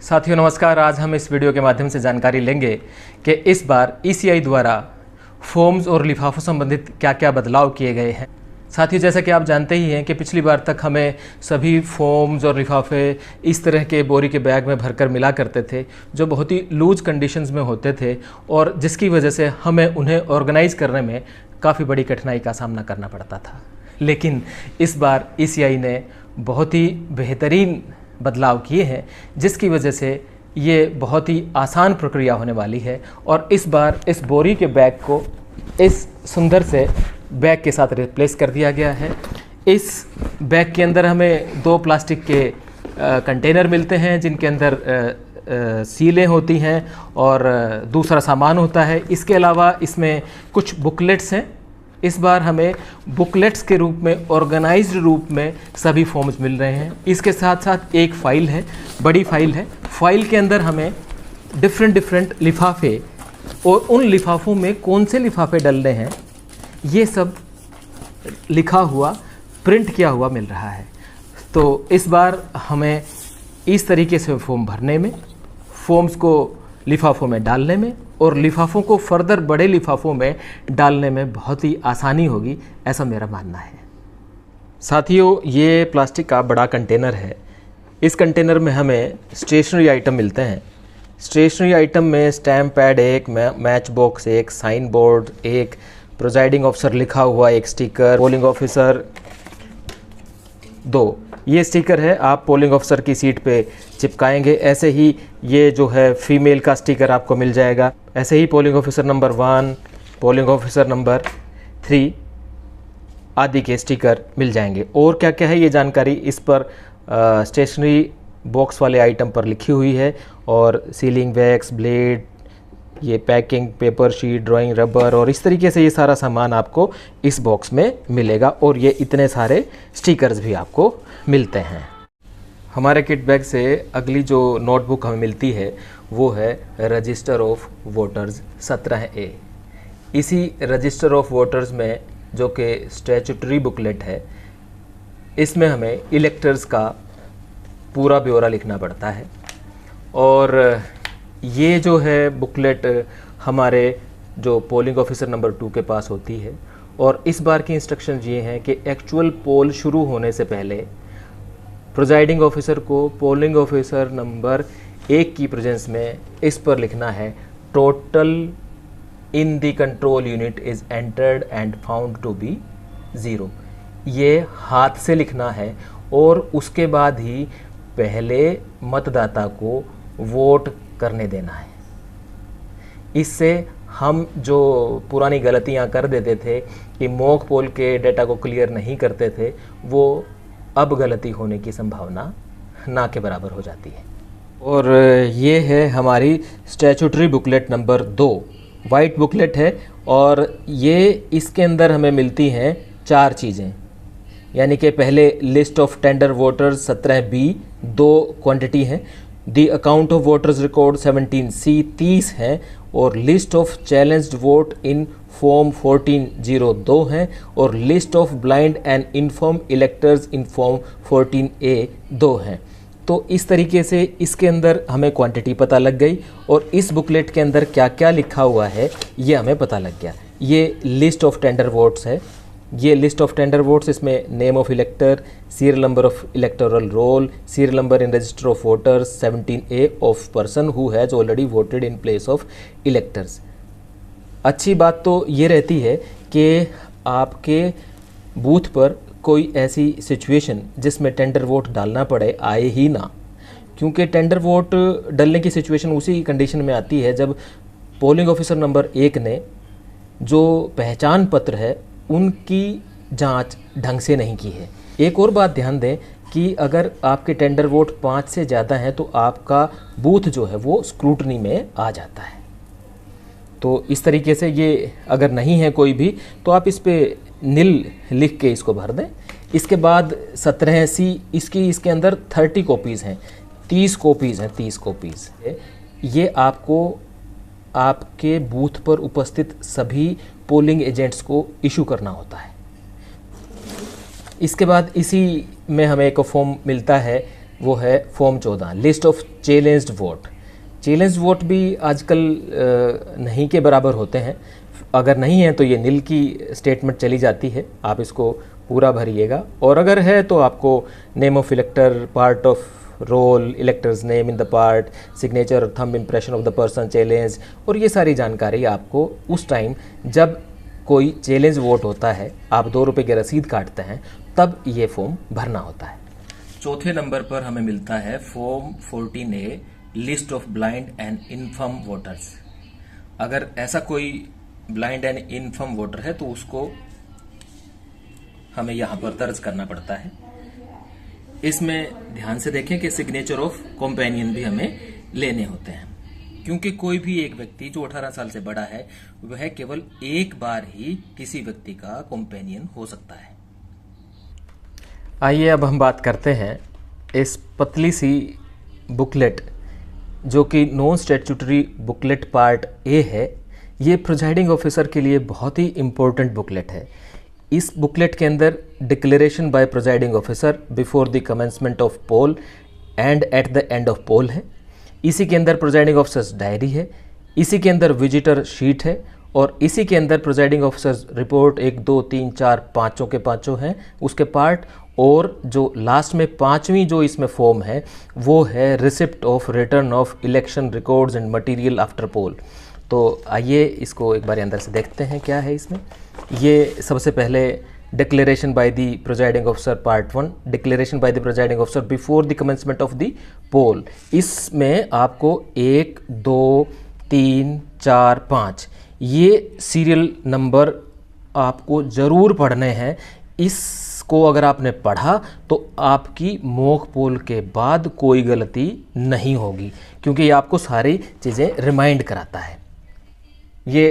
साथियों नमस्कार। आज हम इस वीडियो के माध्यम से जानकारी लेंगे कि इस बार ईसीआई द्वारा फॉर्म्स और लिफाफों संबंधित क्या क्या बदलाव किए गए हैं। साथियों जैसा कि आप जानते ही हैं कि पिछली बार तक हमें सभी फॉर्म्स और लिफाफे इस तरह के बोरी के बैग में भरकर मिला करते थे जो बहुत ही लूज कंडीशंस में होते थे और जिसकी वजह से हमें उन्हें ऑर्गेनाइज करने में काफ़ी बड़ी कठिनाई का सामना करना पड़ता था। लेकिन इस बार ईसीआई ने बहुत ही बेहतरीन बदलाव किए हैं जिसकी वजह से ये बहुत ही आसान प्रक्रिया होने वाली है और इस बार इस बोरी के बैग को इस सुंदर से बैग के साथ रिप्लेस कर दिया गया है। इस बैग के अंदर हमें 2 प्लास्टिक के कंटेनर मिलते हैं जिनके अंदर सीलें होती हैं और दूसरा सामान होता है। इसके अलावा इसमें कुछ बुकलेट्स हैं। इस बार हमें बुकलेट्स के रूप में ऑर्गेनाइज्ड रूप में सभी फॉर्म्स मिल रहे हैं। इसके साथ साथ एक फ़ाइल है, बड़ी फ़ाइल है। फ़ाइल के अंदर हमें डिफरेंट लिफाफे और उन लिफाफों में कौन से लिफाफे डलने हैं ये सब लिखा हुआ, प्रिंट किया हुआ मिल रहा है। तो इस बार हमें इस तरीके से फॉर्म भरने में, फॉर्म्स को लिफाफों में डालने में और लिफाफों को फर्दर बड़े लिफाफों में डालने में बहुत ही आसानी होगी, ऐसा मेरा मानना है। साथियों ये प्लास्टिक का बड़ा कंटेनर है। इस कंटेनर में हमें स्टेशनरी आइटम मिलते हैं। स्टेशनरी आइटम में stamp pad 1, matchbox 1, signboard 1, presiding officer लिखा हुआ 1 स्टिकर, पोलिंग ऑफिसर 2। ये स्टिकर है, आप पोलिंग ऑफिसर की सीट पे चिपकाएंगे। ऐसे ही ये जो है फीमेल का स्टिकर आपको मिल जाएगा। ऐसे ही polling officer number 1, polling officer number 3 आदि के स्टिकर मिल जाएंगे। और क्या क्या है ये जानकारी इस पर स्टेशनरी बॉक्स वाले आइटम पर लिखी हुई है और सीलिंग वैक्स, ब्लेड, ये packing paper sheet, drawing rubber और इस तरीके से ये सारा सामान आपको इस बॉक्स में मिलेगा और ये इतने सारे स्टिकर्स भी आपको मिलते हैं। हमारे किट बैग से अगली जो नोटबुक हमें मिलती है वो है रजिस्टर ऑफ वोटर्स 17A। इसी रजिस्टर ऑफ वोटर्स में जो कि स्टैट्यूटरी बुकलेट है, इसमें हमें इलेक्टर्स का पूरा ब्यौरा लिखना पड़ता है और ये जो है बुकलेट हमारे जो पोलिंग ऑफिसर नंबर 2 के पास होती है और इस बार की इंस्ट्रक्शन ये हैं कि एक्चुअल पोल शुरू होने से पहले प्रिजाइडिंग ऑफिसर को पोलिंग ऑफिसर नंबर 1 की प्रेजेंस में इस पर लिखना है, total in the control unit is entered and found to be 0। ये हाथ से लिखना है और उसके बाद ही पहले मतदाता को वोट करने देना है। इससे हम जो पुरानी गलतियां कर देते थे कि मॉक पोल के डेटा को क्लियर नहीं करते थे, वो अब गलती होने की संभावना ना के बराबर हो जाती है। और ये है हमारी statutory booklet number 2, white booklet है और ये इसके अंदर हमें मिलती हैं 4 चीज़ें। यानी कि पहले list of tender voters 17B 2 quantity है, the account of voters record 17C 30 है और list of challenged vote in form 1402 है और list of blind and infirm electors in form 14A 2 है। तो इस तरीके से इसके अंदर हमें क्वांटिटी पता लग गई और इस बुकलेट के अंदर क्या क्या लिखा हुआ है ये हमें पता लग गया। ये लिस्ट ऑफ टेंडर वोट्स है। ये लिस्ट ऑफ टेंडर वोट्स, इसमें name of इलेक्टर, serial number of electoral roll, serial number in register of voters 17A of person who has already voted in place of electors. अच्छी बात तो ये रहती है कि आपके बूथ पर कोई ऐसी सिचुएशन जिसमें टेंडर वोट डालना पड़े आए ही ना, क्योंकि टेंडर वोट डालने की सिचुएशन उसी कंडीशन में आती है जब पोलिंग ऑफिसर नंबर 1 ने जो पहचान पत्र है उनकी जांच ढंग से नहीं की है। एक और बात ध्यान दें कि अगर आपके टेंडर वोट 5 से ज़्यादा हैं तो आपका बूथ जो है वो स्क्रूटनी में आ जाता है। तो इस तरीके से ये अगर नहीं है कोई भी तो आप इस पे नील लिख के इसको भर दें। इसके बाद 17C इसके अंदर 30 कॉपीज़ हैं, 30 कॉपीज़ हैं, 30 कॉपीज़। ये आपको आपके बूथ पर उपस्थित सभी पोलिंग एजेंट्स को इशू करना होता है। इसके बाद इसी में हमें एक फॉर्म मिलता है, वो है form 14, list of challenged vote. Challenged vote भी आजकल नहीं के बराबर होते हैं। अगर नहीं है तो ये नील की स्टेटमेंट चली जाती है, आप इसको पूरा भरिएगा। और अगर है तो आपको name of elector, part of roll, electors name in the part, signature और thumb impression of the person challenge, और ये सारी जानकारी आपको उस टाइम जब कोई चैलेंज वोट होता है, आप 2 रुपये की रसीद काटते हैं, तब ये फॉर्म भरना होता है। चौथे नंबर पर हमें मिलता है form 14A, list of blind and inform voters. अगर ऐसा कोई ब्लाइंड एंड इनफर्म वोटर है तो उसको हमें यहाँ पर दर्ज करना पड़ता है। इसमें ध्यान से देखें कि सिग्नेचर ऑफ कंपेनियन भी हमें लेने होते हैं, क्योंकि कोई भी एक व्यक्ति जो 18 साल से बड़ा है वह केवल एक बार ही किसी व्यक्ति का कंपेनियन हो सकता है। आइए अब हम बात करते हैं इस पतली सी बुकलेट जो कि non statutory booklet part A है। ये प्रिजाइडिंग ऑफिसर के लिए बहुत ही इम्पोर्टेंट बुकलेट है। इस बुकलेट के अंदर declaration by presiding officer before the commencement of poll and at the end of poll है। इसी के अंदर प्रिजाइडिंग ऑफिसर्स डायरी है। इसी के अंदर विजिटर शीट है। और इसी के अंदर प्रिजाइडिंग ऑफिसर्स रिपोर्ट 1, 2, 3, 4 पाँचों के पाँचों हैं उसके पार्ट। और जो लास्ट में 5वीं जो इसमें फॉर्म है वो है receipt of return of election records and material after poll. तो आइए इसको एक बार अंदर से देखते हैं क्या है इसमें। ये सबसे पहले declaration by the presiding officer part 1, declaration by the presiding officer before the commencement of the poll. इसमें आपको 1, 2, 3, 4, 5 ये सीरियल नंबर आपको ज़रूर पढ़ने हैं। इसको अगर आपने पढ़ा तो आपकी मॉक पोल के बाद कोई गलती नहीं होगी, क्योंकि ये आपको सारी चीज़ें रिमाइंड कराता है। ये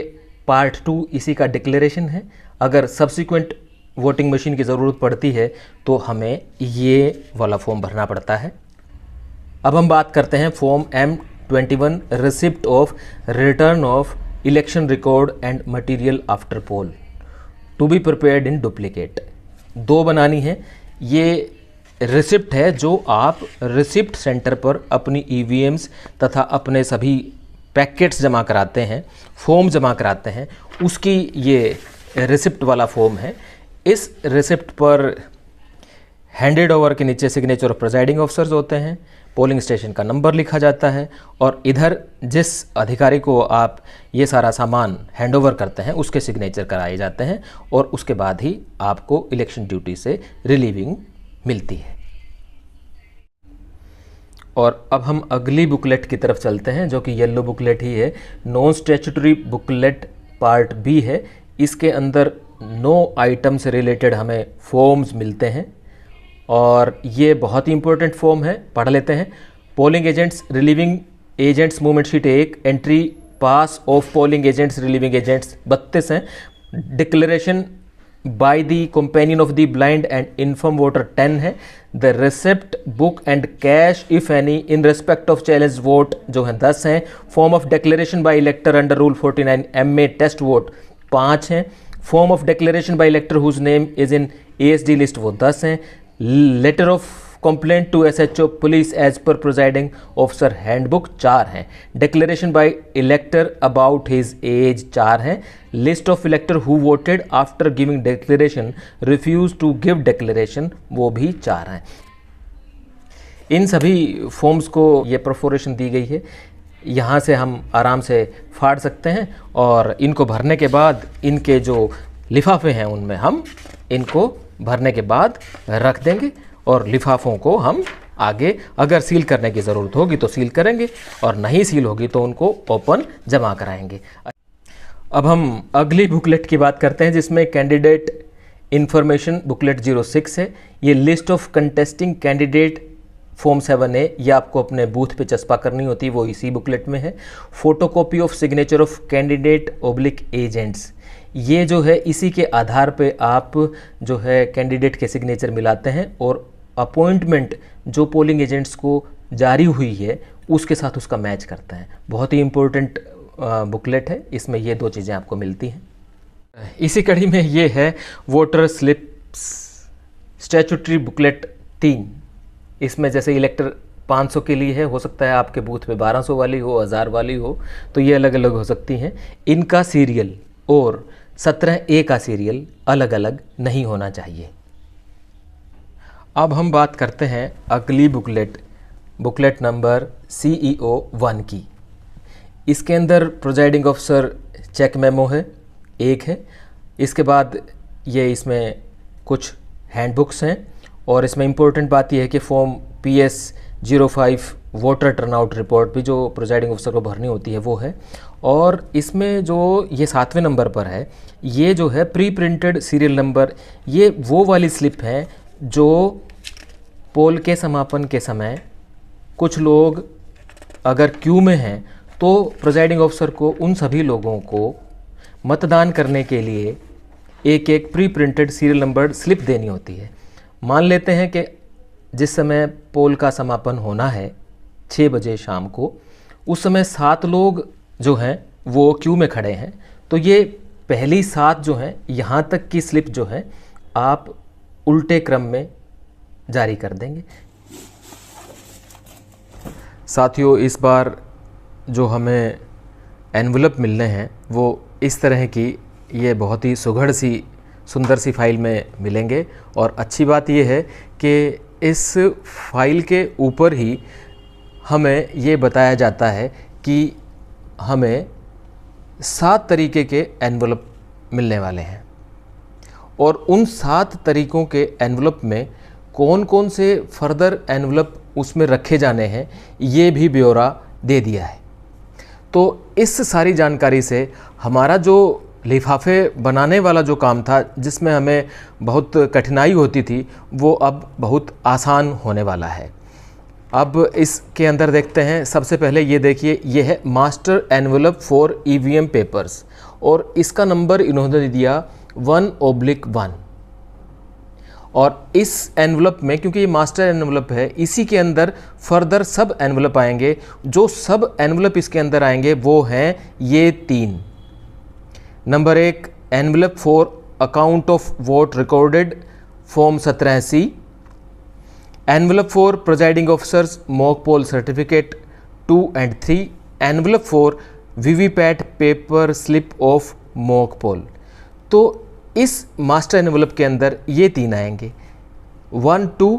पार्ट 2 इसी का डिक्लेरेशन है। अगर सब्सिक्वेंट वोटिंग मशीन की ज़रूरत पड़ती है तो हमें ये वाला फॉर्म भरना पड़ता है। अब हम बात करते हैं form M21, receipt of return of election record and material after poll to be prepared in duplicate. 2 बनानी है। ये रिसिप्ट है जो आप रिसिप्ट सेंटर पर अपनी EVMs तथा अपने सभी पैकेट्स जमा कराते हैं, फॉर्म जमा कराते हैं, उसकी ये रिसिप्ट वाला फॉर्म है। इस रिसिप्ट पर हैंडेड ओवर के नीचे सिग्नेचर ऑफ प्रिजाइडिंग ऑफिसर्स होते हैं, पोलिंग स्टेशन का नंबर लिखा जाता है और इधर जिस अधिकारी को आप ये सारा सामान हैंड ओवर करते हैं उसके सिग्नेचर कराए जाते हैं और उसके बाद ही आपको इलेक्शन ड्यूटी से रिलीविंग मिलती है। और अब हम अगली बुकलेट की तरफ चलते हैं जो कि येलो बुकलेट ही है। Non statutory booklet part B है। इसके अंदर 9 आइटम से रिलेटेड हमें फॉर्म्स मिलते हैं और ये बहुत ही इंपॉर्टेंट फॉर्म है, पढ़ लेते हैं। Polling agents, relieving agents movement sheet 1, entry pass of polling agents, relieving agents 32 हैं। Declaration by the companion of the blind and infirm voter 10 है। The receipt book and cash if any in respect of challenge vote जो है 10 हैं। Form of declaration by elector under rule 49 MA test vote 5 हैं। Form of declaration by elector whose name is in ASD list वो 10 हैं। Letter of complaint to SHO police as per presiding officer handbook 4 हैं। Declaration by elector about his age 4 हैं। List of elector who voted after giving declaration refuse to give declaration वो भी 4 हैं। इन सभी forms को ये परफोरेशन दी गई है। यहाँ से हम आराम से फाड़ सकते हैं और इनको भरने के बाद इनके जो लिफाफे हैं उनमें हम इनको भरने के बाद रख देंगे और लिफाफों को हम आगे अगर सील करने की ज़रूरत होगी तो सील करेंगे और नहीं सील होगी तो उनको ओपन जमा कराएंगे। अब हम अगली बुकलेट की बात करते हैं जिसमें कैंडिडेट इन्फॉर्मेशन बुकलेट 06 है। ये list of contesting candidate form 7A ये आपको अपने बूथ पे चस्पा करनी होती है, वो इसी बुकलेट में है। Photocopy of signature of candidate oblique agents ये जो है इसी के आधार पे आप जो है कैंडिडेट के सिग्नेचर मिलाते हैं और अपॉइंटमेंट जो पोलिंग एजेंट्स को जारी हुई है उसके साथ उसका मैच करते हैं। बहुत ही इम्पोर्टेंट बुकलेट है, इसमें ये 2 चीज़ें आपको मिलती हैं। इसी कड़ी में ये है वोटर स्लिप्स स्टैट्यूटरी बुकलेट 3। इसमें जैसे इलेक्टर 500 के लिए है, हो सकता है आपके बूथ पे 1200 वाली हो, 1000 वाली हो, तो ये अलग अलग हो सकती हैं। इनका सीरियल और 17A का सीरियल अलग अलग नहीं होना चाहिए। अब हम बात करते हैं अगली बुकलेट नंबर CEO 1 की। इसके अंदर प्रिजाइडिंग ऑफिसर चेक मेमो है, एक है। इसके बाद ये इसमें कुछ हैंडबुक्स हैं और इसमें इम्पोर्टेंट बात यह है कि form PS05 voter turnout report भी जो प्रिजाइडिंग ऑफिसर को भरनी होती है वो है। और इसमें जो ये 7वें नंबर पर है, ये जो है प्री प्रिंटेड सीरियल नंबर, ये वो वाली स्लिप है जो पोल के समापन के समय कुछ लोग अगर क्यू में हैं तो प्रिजाइडिंग ऑफिसर को उन सभी लोगों को मतदान करने के लिए एक एक pre printed serial number slip देनी होती है। मान लेते हैं कि जिस समय पोल का समापन होना है 6 बजे शाम को, उस समय 7 लोग जो हैं वो क्यू में खड़े हैं, तो ये पहली 7 जो हैं यहाँ तक की स्लिप जो है आप उल्टे क्रम में जारी कर देंगे। साथियों, इस बार जो हमें एनवलप मिलने हैं वो इस तरह की, ये बहुत ही सुंदर सी फाइल में मिलेंगे। और अच्छी बात ये है कि इस फाइल के ऊपर ही हमें ये बताया जाता है कि हमें 7 तरीके के एनवलप मिलने वाले हैं और उन 7 तरीक़ों के एनवलप में कौन कौन से फर्दर एनवलप उसमें रखे जाने हैं ये भी ब्यौरा दे दिया है। तो इस सारी जानकारी से हमारा जो लिफाफे बनाने वाला जो काम था, जिसमें हमें बहुत कठिनाई होती थी, वो अब बहुत आसान होने वाला है। अब इसके अंदर देखते हैं। सबसे पहले ये देखिए, ये है master envelope for EVM papers और इसका नंबर इन्होंने दिया 1/1। और इस एनवलप में, क्योंकि ये मास्टर एनवलप है, इसी के अंदर फर्दर सब एनवलप आएंगे। जो सब एनवलप इसके अंदर आएंगे वो हैं ये 3। Number 1 envelope for account of vote recorded form 17C, envelope for presiding officers mock poll certificate 2 and 3, envelope for VVPAT paper slip of mock poll. तो इस मास्टर एनवलप के अंदर ये 3 आएंगे, 1/2,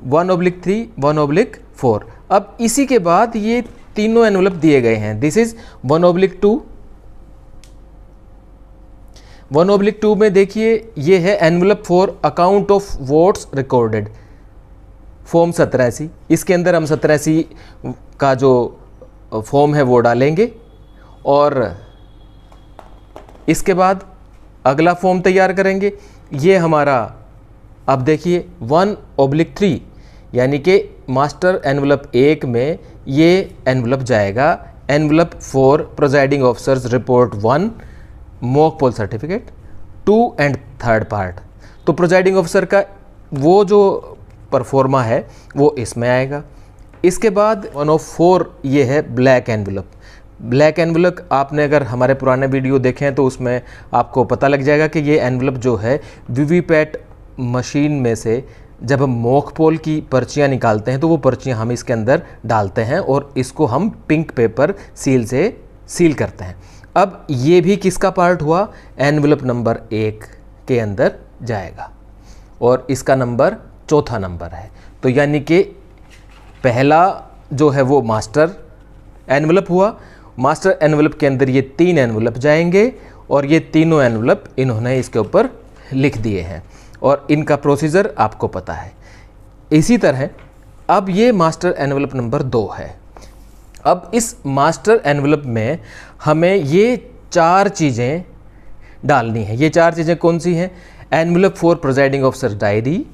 1/3, 1/4। अब इसी के बाद ये तीनों एनवलप दिए गए हैं। This is 1/2। 1/2 में देखिए ये है envelope for account of votes recorded form 17C। इसके अंदर हम 17C का जो फॉर्म है वो डालेंगे और इसके बाद अगला फॉर्म तैयार करेंगे। ये हमारा, अब देखिए 1/3, यानी कि मास्टर एनवलप 1 में ये एनवलप जाएगा envelope for presiding officers report 1 mock poll certificate 2 and 3rd part. तो प्रिजाइडिंग ऑफिसर का वो जो परफॉर्मा है वो इसमें आएगा। इसके बाद 1/4 ये है ब्लैक एनवलप। ब्लैक एनवलप आपने अगर हमारे पुराने वीडियो देखे हैं तो उसमें आपको पता लग जाएगा कि ये एनवलप जो है वीवीपैट मशीन में से जब हम मॉक पोल की पर्चियाँ निकालते हैं तो वो पर्चियाँ हम इसके अंदर डालते हैं और इसको हम पिंक पेपर सील से सील करते हैं। अब ये भी किसका पार्ट हुआ? एनवलप नंबर 1 के अंदर जाएगा और इसका नंबर 4था नंबर है। तो यानी कि पहला जो है वो मास्टर एनवलप हुआ। मास्टर एनवलप के अंदर ये 3 एनवलप जाएंगे और ये तीनों एनवलप इन्होंने इसके ऊपर लिख दिए हैं और इनका प्रोसीजर आपको पता है। इसी तरह अब ये मास्टर एनवलप नंबर 2 है। अब इस मास्टर एनवलप में हमें ये 4 चीज़ें डालनी है। ये 4 चीज़ें कौन सी हैं? Envelope for presiding officer diary,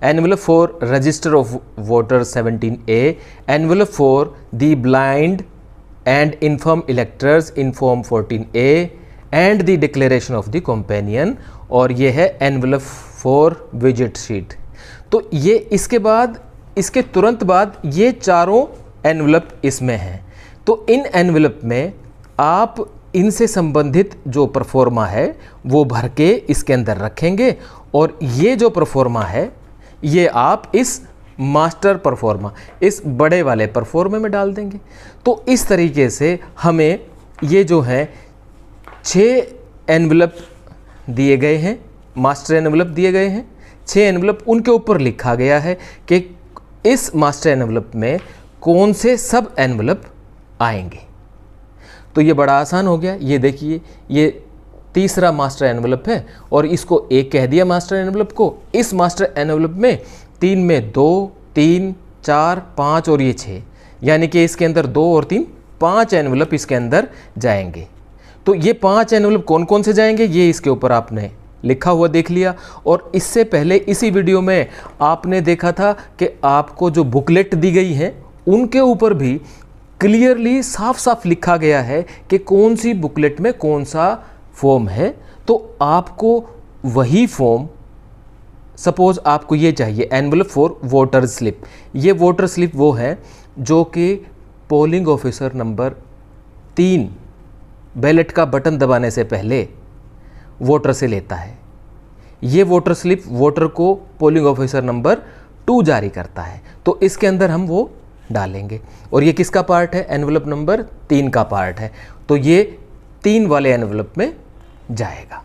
envelope for register of voter 17A, envelope for the blind and infirm electors in form 14A and the declaration of the companion, और ये है envelope for visit sheet। तो ये इसके बाद, इसके तुरंत बाद ये चारों एनवलप इसमें हैं। तो इन एनवलप में आप इनसे संबंधित जो परफॉर्मा है वो भर के इसके अंदर रखेंगे और ये जो परफॉर्मा है ये आप इस मास्टर परफॉर्मा इस बड़े वाले परफॉर्मे में डाल देंगे। तो इस तरीके से हमें ये जो है 6 एनवलप दिए गए हैं, मास्टर एनवलप दिए गए हैं, 6 एनवलप, उनके ऊपर लिखा गया है कि इस मास्टर एनवलप में कौन से सब एनवलप आएंगे। तो ये बड़ा आसान हो गया। ये देखिए, ये तीसरा मास्टर एनवलप है और इसको 1 कह दिया मास्टर एनवलप को। इस मास्टर एनवलप में 3 में 2, 3, 4, 5 और ये 6, यानी कि इसके अंदर 2 और 3 5 एनवलप इसके अंदर जाएंगे। तो ये 5 एनवलप कौन कौन से जाएंगे ये इसके ऊपर आपने लिखा हुआ देख लिया। और इससे पहले इसी वीडियो में आपने देखा था कि आपको जो बुकलेट दी गई है उनके ऊपर भी क्लियरली साफ साफ लिखा गया है कि कौन सी बुकलेट में कौन सा फॉर्म है। तो आपको वही फॉर्म, सपोज आपको ये चाहिए एनवलप फॉर वोटर स्लिप, ये वोटर स्लिप वो है जो कि पोलिंग ऑफिसर नंबर 3 बैलेट का बटन दबाने से पहले वोटर से लेता है। ये वोटर स्लिप वोटर को पोलिंग ऑफिसर नंबर 2 जारी करता है। तो इसके अंदर हम वो डालेंगे और ये किसका पार्ट है, एनवलप नंबर 3 का पार्ट है। तो ये 3 वाले एनवलप में जाएगा।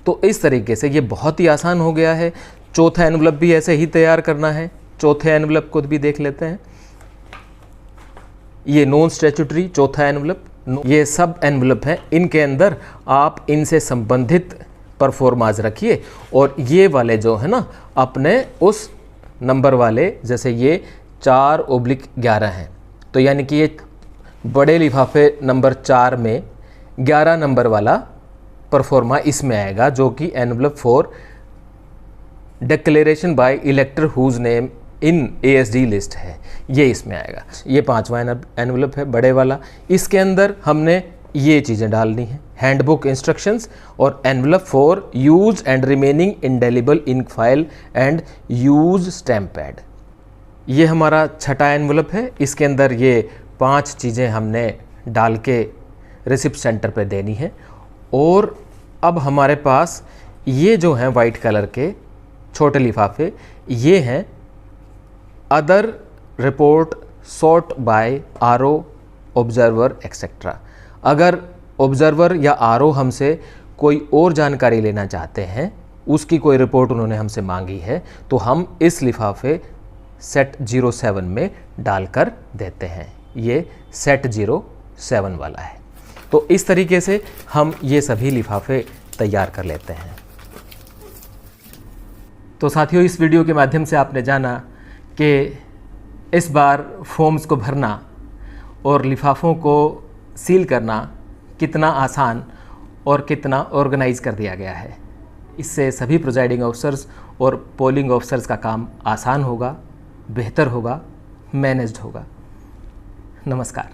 तो इस तरीके से ये बहुत ही आसान हो गया है। चौथा एनवलप भी ऐसे ही तैयार करना है। चौथे एनवलप को भी देख लेते हैं। ये नॉन स्टैट्यूटरी चौथा एनवलप, ये सब एनवलप है। इनके अंदर आप इनसे संबंधित परफॉर्माज रखिए और ये वाले जो है ना अपने उस नंबर वाले, जैसे ये 4/11 हैं, तो यानी कि ये बड़े लिफाफे नंबर 4 में 11 नंबर वाला परफॉर्मा इसमें आएगा, जो कि envelope for declaration by elector whose name in ASD list है, ये इसमें आएगा। ये 5वां एनवलप है बड़े वाला। इसके अंदर हमने ये चीज़ें डालनी है, हैंडबुक इंस्ट्रक्शंस और envelope for use and remaining indelible ink file and use stamp pad. ये हमारा छठा एनवलप है। इसके अंदर ये 5 चीज़ें हमने डाल के रिसिप्ट सेंटर पे देनी है। और अब हमारे पास ये जो हैं वाइट कलर के छोटे लिफाफे, ये हैं other report sort by RO observer etcetera. अगर ऑब्जर्वर या RO हमसे कोई और जानकारी लेना चाहते हैं, उसकी कोई रिपोर्ट उन्होंने हमसे मांगी है, तो हम इस लिफाफे सेट 07 में डालकर देते हैं। ये सेट 07 वाला है। तो इस तरीके से हम ये सभी लिफाफे तैयार कर लेते हैं। तो साथियों, इस वीडियो के माध्यम से आपने जाना कि इस बार फॉर्म्स को भरना और लिफाफों को सील करना कितना आसान और कितना ऑर्गेनाइज कर दिया गया है। इससे सभी प्रिजाइडिंग ऑफिसर्स और पोलिंग ऑफिसर्स का काम आसान होगा, बेहतर होगा, मैनेज्ड होगा। नमस्कार।